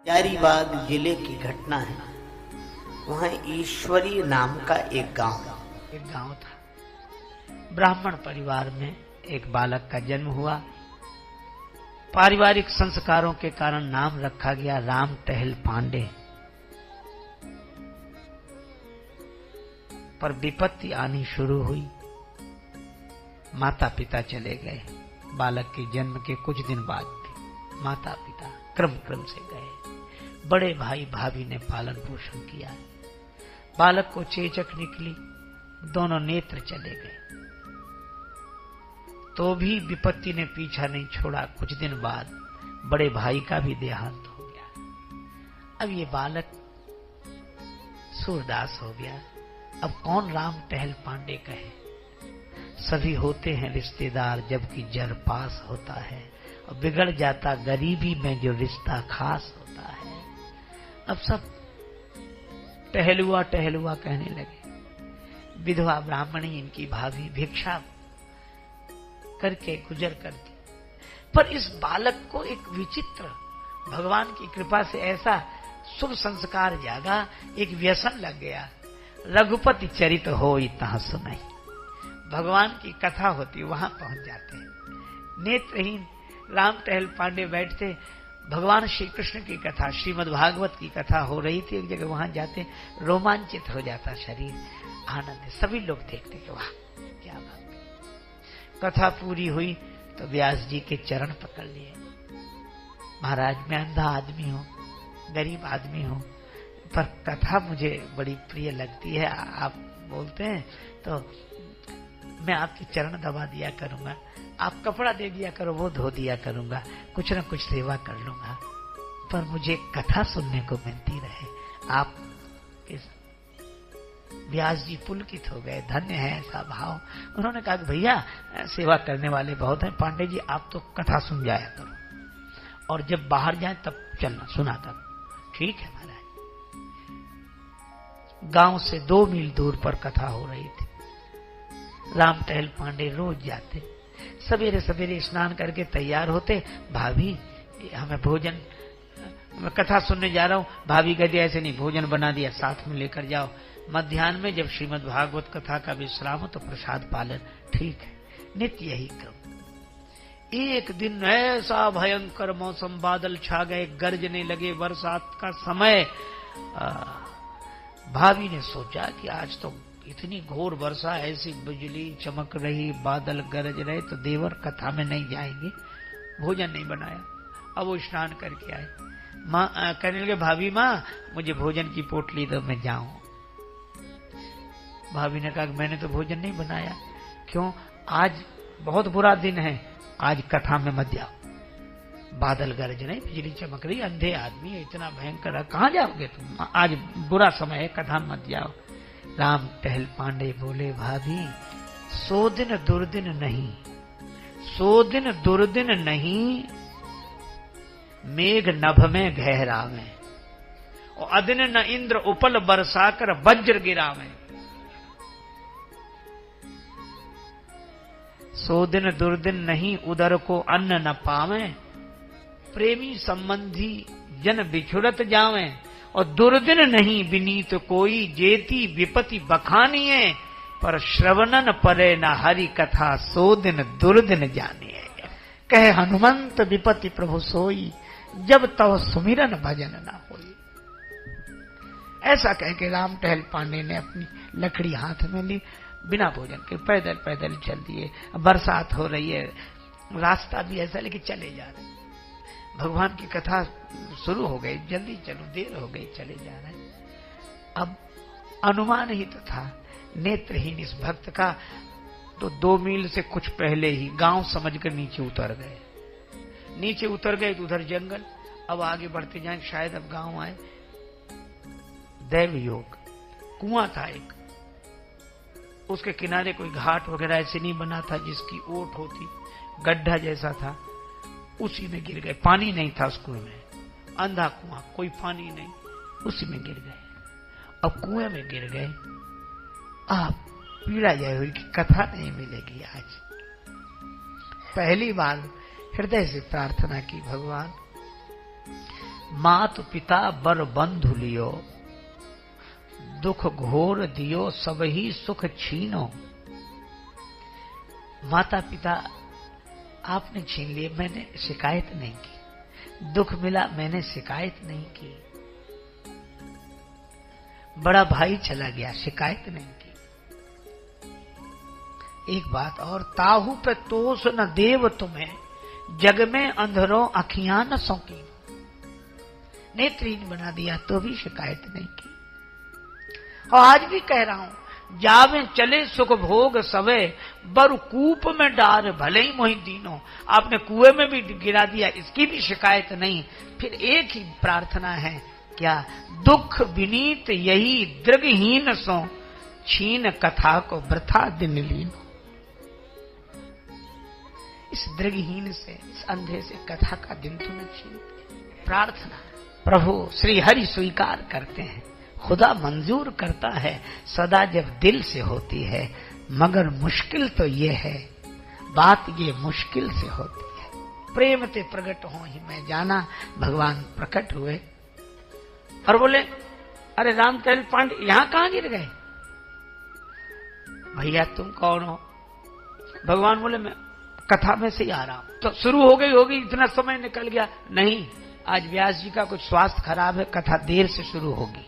हजारीबाग जिले की घटना है। वहाँ ईश्वरी नाम का एक गांव था। ब्राह्मण परिवार में एक बालक का जन्म हुआ। पारिवारिक संस्कारों के कारण नाम रखा गया राम टहल पांडे। पर विपत्ति आनी शुरू हुई। माता पिता चले गए। बालक के जन्म के कुछ दिन बाद माता पिता क्रम से गए। बड़े भाई भाभी ने पालन पोषण किया। बालक को चेचक निकली, दोनों नेत्र चले गए। तो भी विपत्ति ने पीछा नहीं छोड़ा। कुछ दिन बाद बड़े भाई का भी देहांत हो गया। अब ये बालक सूरदास हो गया। अब कौन राम टहल पांडे कहे। सभी होते हैं रिश्तेदार जबकि जर पास होता है। और बिगड़ जाता गरीबी में जो रिश्ता खास होता है। अब सब टहलुआ कहने लगे। विधवा ब्राह्मणी इनकी भाभी भिक्षा करके गुजर करती। पर इस बालक को एक विचित्र भगवान की कृपा से ऐसा शुभ संस्कार जागा, एक व्यसन लग गया। रघुपति चरित हो इतना सुनाई। भगवान की कथा होती, वहां पहुंच जाते हैं। नेत्रहीन राम टहल पांडे बैठते, भगवान श्री कृष्ण की कथा, श्रीमद् भागवत की कथा हो रही थी। एक जगह वहां जाते, रोमांचित हो जाता शरीर, आनंद। सभी लोग देखते कि वाह क्या बात। कथा पूरी हुई तो व्यास जी के चरण पकड़ लिए। महाराज मैं अंधा आदमी हूँ, गरीब आदमी हूँ, पर कथा मुझे बड़ी प्रिय लगती है। आप बोलते हैं तो मैं आपके चरण दबा दिया करूंगा। आप कपड़ा दे दिया करो, वो धो दिया करूंगा। कुछ न कुछ सेवा कर लूंगा, पर मुझे कथा सुनने को मिलती रहे। आप व्यास जी पुलकित हो गए। धन्य है ऐसा भाव। उन्होंने कहा भैया सेवा करने वाले बहुत हैं, पांडे जी आप तो कथा सुन जाया करो, और जब बाहर जाए तब चलना सुना करो। ठीक है महाराज। गांव से 2 मील दूर पर कथा हो रही थी। राम टहल पांडे रोज जाते, सवेरे सवेरे स्नान करके तैयार होते। भाभी हमें भोजन, मैं कथा सुनने जा रहा हूँ। भाभी कहती ऐसे नहीं, भोजन बना दिया, साथ में लेकर जाओ। मध्याह्न में जब श्रीमद् भागवत कथा का विश्राम हो तो प्रसाद पालन। ठीक है, नित्य यही क्रम। एक दिन ऐसा भयंकर मौसम, बादल छा गए, गरजने लगे, बरसात का समय। भाभी ने सोचा कि आज तो इतनी घोर वर्षा, ऐसी बिजली चमक रही, बादल गरज रहे, तो देवर कथा में नहीं जाएंगे। भोजन नहीं बनाया। अब वो स्नान करके आए। माँ कहने लगे भाभी माँ मुझे भोजन की पोटली दो, मैं जाऊं। भाभी ने कहा मैंने तो भोजन नहीं बनाया। क्यों? आज बहुत बुरा दिन है, आज कथा में मत जाओ। बादल गरज रहे, बिजली चमक रही, अंधे आदमी, इतना भयंकर है, कहाँ जाओगे तुम? आज बुरा समय है, कथा में मत जाओ। राम टहल पांडे बोले भाभी 100 दिन दुर्दिन नहीं, 100 दिन दुर्दिन नहीं, मेघ नभ में गहरावे, और अदिन न इंद्र उपल बरसाकर वज्र गिरावे। 100 दिन दुर्दिन नहीं, उदर को अन्न न पावे, प्रेमी संबंधी जन बिछुड़त जावे, और दुर्दिन नहीं विनीत कोई, जेती विपति बखानिए, पर श्रवणन परे न हरि कथा, 100 दिन दुर्दिन जानिए। कहे हनुमंत विपति प्रभु सोई, जब तव सुमिरन भजन न होई। ऐसा कह के राम टहल पांडे ने अपनी लकड़ी हाथ में ली, बिना भोजन के पैदल चल दिए। बरसात हो रही है, रास्ता भी ऐसा, लेकिन चले जा रहे। भगवान की कथा शुरू हो गई, जल्दी चलो, देर हो गई, चले जा रहे। अब अनुमान ही तो था नेत्रहीन इस भक्त का, तो 2 मील से कुछ पहले ही गांव समझकर नीचे उतर गए। नीचे उतर गए तो उधर जंगल। अब आगे बढ़ते जाए, शायद अब गांव आए। दैव योग, कुआं था एक, उसके किनारे कोई घाट वगैरह ऐसे नहीं बना था जिसकी ओट होती, गड्ढा जैसा था, उसी में गिर गए। पानी नहीं था उस कुएं में, अंधा कुआं, कोई पानी नहीं, उसी में गिर गए। अब कुएं में गिर गए। आप पीड़ा यह हुई कि कथा नहीं मिलेगी आज। पहली बार हृदय से प्रार्थना की, भगवान मात पिता बर बंधु लियो, दुख घोर दियो सब ही सुख छीनो। माता पिता आपने छीन लिए, मैंने शिकायत नहीं की। दुख मिला, मैंने शिकायत नहीं की। बड़ा भाई चला गया, शिकायत नहीं की। एक बात और, ताहू पे तोष न देव तुम्हें, जग में अंधरों अखियां न सौंकी। नेत्रहीन बना दिया तो भी शिकायत नहीं की। और आज भी कह रहा हूं, जावे चले सुख भोग सवे, बर कूप में डार भले ही मोहि दीनो। आपने कुएं में भी गिरा दिया, इसकी भी शिकायत नहीं। फिर एक ही प्रार्थना है, क्या? दुख विनीत यही दृगहीन सो, छीन कथा को वृथा दिन लीनो। इस दृगहीन से, इस अंधे से कथा का दिन तुम्हें छीन। प्रार्थना प्रभु श्री हरि स्वीकार करते हैं, खुदा मंजूर करता है सदा जब दिल से होती है। मगर मुश्किल तो ये है, बात ये मुश्किल से होती है। प्रेम ते प्रकट हो ही मैं जाना। भगवान प्रकट हुए और बोले, अरे रामटहल पांडे यहां कहां गिर गए? भैया तुम कौन हो? भगवान बोले, मैं कथा में से ही आ रहा हूं। तो शुरू हो गई होगी, इतना समय निकल गया। नहीं, आज व्यास जी का कुछ स्वास्थ्य खराब है, कथा देर से शुरू होगी,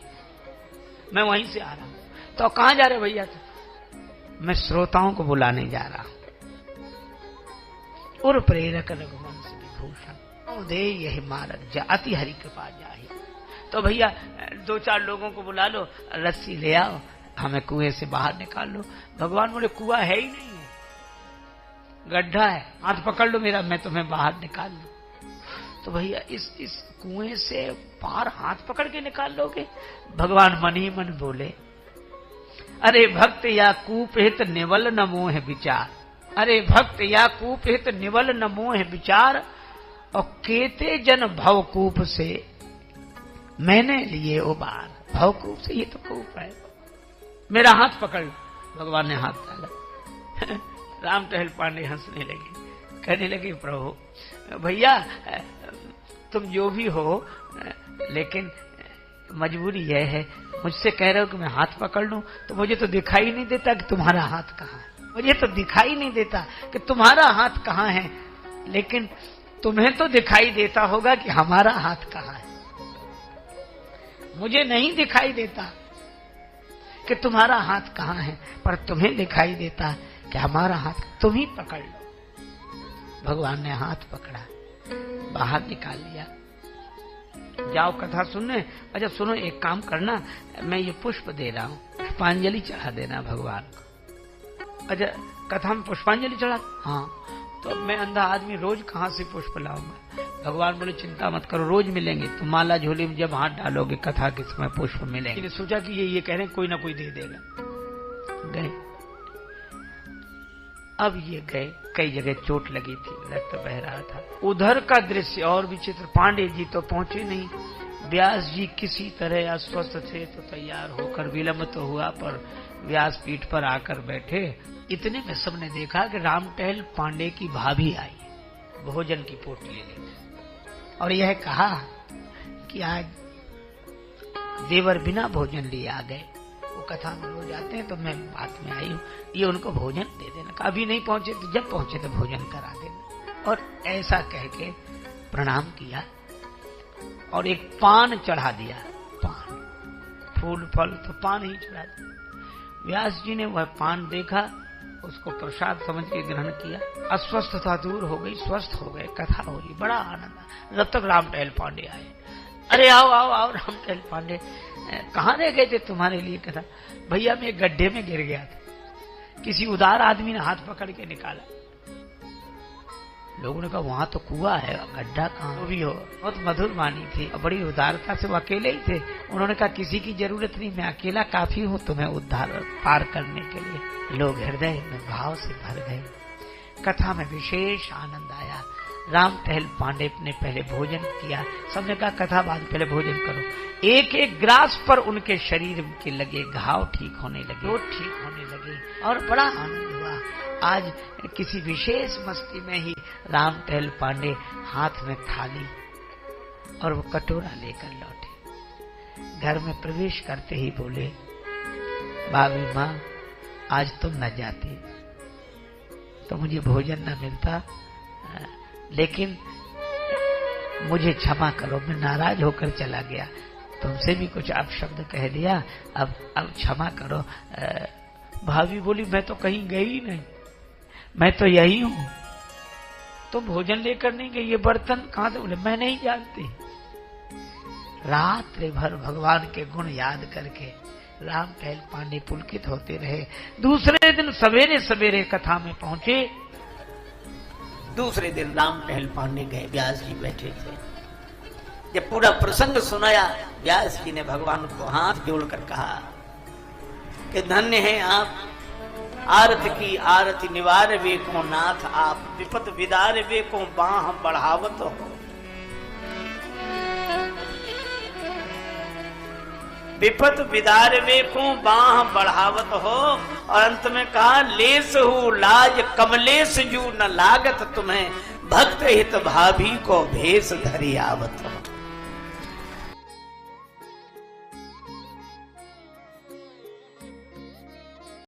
मैं वहीं से आ रहा हूं। तो कहां जा रहे भैया? मैं श्रोताओं को बुलाने जा रहा हूं। और प्रेरक रघुवंश विभूषण दे यही मारक जा, अति हरि कृपा जाहि। तो भैया 2-4 लोगों को बुला लो, रस्सी ले आओ, हमें कुएं से बाहर निकाल लो। भगवान बोले, कुआं है ही नहीं है, गड्ढा है, हाथ पकड़ लो मेरा, मैं तुम्हें बाहर निकाल लूं। तो भैया इस कुएं से पार हाथ पकड़ के निकाल लोगे? भगवान मन ही मन बोले, अरे भक्त या कूप हित निवल न मोह विचार। अरे भक्त या कूप हित निवल न मोह विचार, और केते जन भवकूप से मैंने लिए उबार। भवकूप से, ये तो कूप है, मेरा हाथ पकड़ लो। भगवान ने हाथ डाला। रामटहल पांडे हंसने लगे, कहने लगे, प्रभु भैया तुम जो भी हो, लेकिन मजबूरी यह है, मुझसे कह रहे हो कि मैं हाथ पकड़ लूं, तो मुझे तो दिखाई नहीं देता कि तुम्हारा हाथ कहाँ है। मुझे तो दिखाई नहीं देता कि तुम्हारा हाथ कहाँ है, लेकिन तुम्हें तो दिखाई देता होगा कि हमारा हाथ कहाँ है। मुझे नहीं दिखाई देता कि तुम्हारा हाथ कहाँ है, पर तुम्हें दिखाई देता कि हमारा हाथ, तुम ही पकड़ लो। भगवान ने हाथ पकड़ा, बाहर निकाल लिया। जाओ कथा सुनने। अच्छा सुनो, एक काम करना, मैं ये पुष्प दे रहा हूं, पुष्पांजलि चढ़ा देना भगवान को। अच्छा कथा में पुष्पांजलि चढ़ा? हाँ। तो मैं अंधा आदमी रोज कहां से पुष्प लाऊंगा? भगवान बोले, चिंता मत करो, रोज मिलेंगे। तुम माला झोली में जब हाथ डालोगे कथा के समय पुष्प मिलेंगे। सोचा कि ये कह रहे कोई ना कोई दे देगा। गए, अब ये गए, कई जगह चोट लगी थी, रक्त बह रहा था। उधर का दृश्य और विचित्र। पांडे जी तो पहुंचे नहीं, व्यास जी किसी तरह अस्वस्थ थे, तो तैयार होकर, विलंब तो हुआ पर व्यास पीठ पर आकर बैठे। इतने में सबने देखा कि रामटहल पांडे की भाभी आई, भोजन की पोटली लेकर, और यह कहा कि आज देवर बिना भोजन लिए आ गए। वो कथा में रोज आते हैं, तो मैं बात में आई हूँ, ये उनको भोजन दे देना। अभी नहीं पहुंचे तो जब पहुंचे तो भोजन करा देना। और ऐसा कह के प्रणाम किया और एक पान चढ़ा दिया। पान, फूल फल तो पान ही चढ़ा दिया। व्यास जी ने वह पान देखा, उसको प्रसाद समझ के ग्रहण किया। अस्वस्थता दूर हो गई, स्वस्थ हो गए, कथा हो गई, बड़ा आनंद। जब तक रामटहल पांडे आए, अरे आओ आओ आओ रामटहल पांडे, कहाँ रह गए थे तुम्हारे लिए कथा? भैया मैं गड्ढे में गिर गया था, किसी उदार आदमी ने हाथ पकड़ के निकाला। लोगों ने कहा वहां तो कुआं है, गड्ढा कहाँ? वो भी हो, बहुत मधुर वाणी थी, बड़ी उदारता से वो अकेले ही थे। उन्होंने कहा किसी की जरूरत नहीं, मैं अकेला काफी हूँ तुम्हें उद्धार पार करने के लिए। लोग हृदय में भाव से भर गए। कथा में विशेष आनंद आया। रामटहल पांडे ने पहले भोजन किया, सबने कहा कथा बाद पहले भोजन करो। एक एक ग्रास पर उनके शरीर के लगे घाव ठीक होने लगे, वो ठीक होने लगे और बड़ा आनंद हुआ। आज किसी विशेष मस्ती में ही रामटहल पांडे हाथ में थाली और वो कटोरा लेकर लौटे। घर में प्रवेश करते ही बोले, भाभी माँ, आज तुम न जाती तो मुझे भोजन न मिलता, लेकिन मुझे क्षमा करो, मैं नाराज होकर चला गया, तुमसे भी कुछ अपशब्द कह दिया, अब क्षमा करो। भाभी बोली, मैं तो कहीं गई नहीं, मैं तो यही हूं, तुम भोजन लेकर नहीं गई, ये बर्तन कहां से? बोले, मैं नहीं जानती। रात्रि भर भगवान के गुण याद करके राम टहल पांडे पुलकित होते रहे। दूसरे दिन सवेरे सवेरे कथा में पहुंचे। दूसरे दिन राम टहल पांडे गए, व्यास जी बैठे थे। जब पूरा प्रसंग सुनाया, व्यास जी ने भगवान को हाथ जोड़कर कहा कि धन्य है आप, आरत की आरती निवार वे को नाथ आप, विपत विदार वे को बाह बढ़ावत हो। विपत विदार वे को बाह बढ़ावत हो। और अंत में कहा, लेस हूँ लाज कमलेश जू न लागत तुम्हें, भक्त हित भाभी को भेष धरी आवत हो।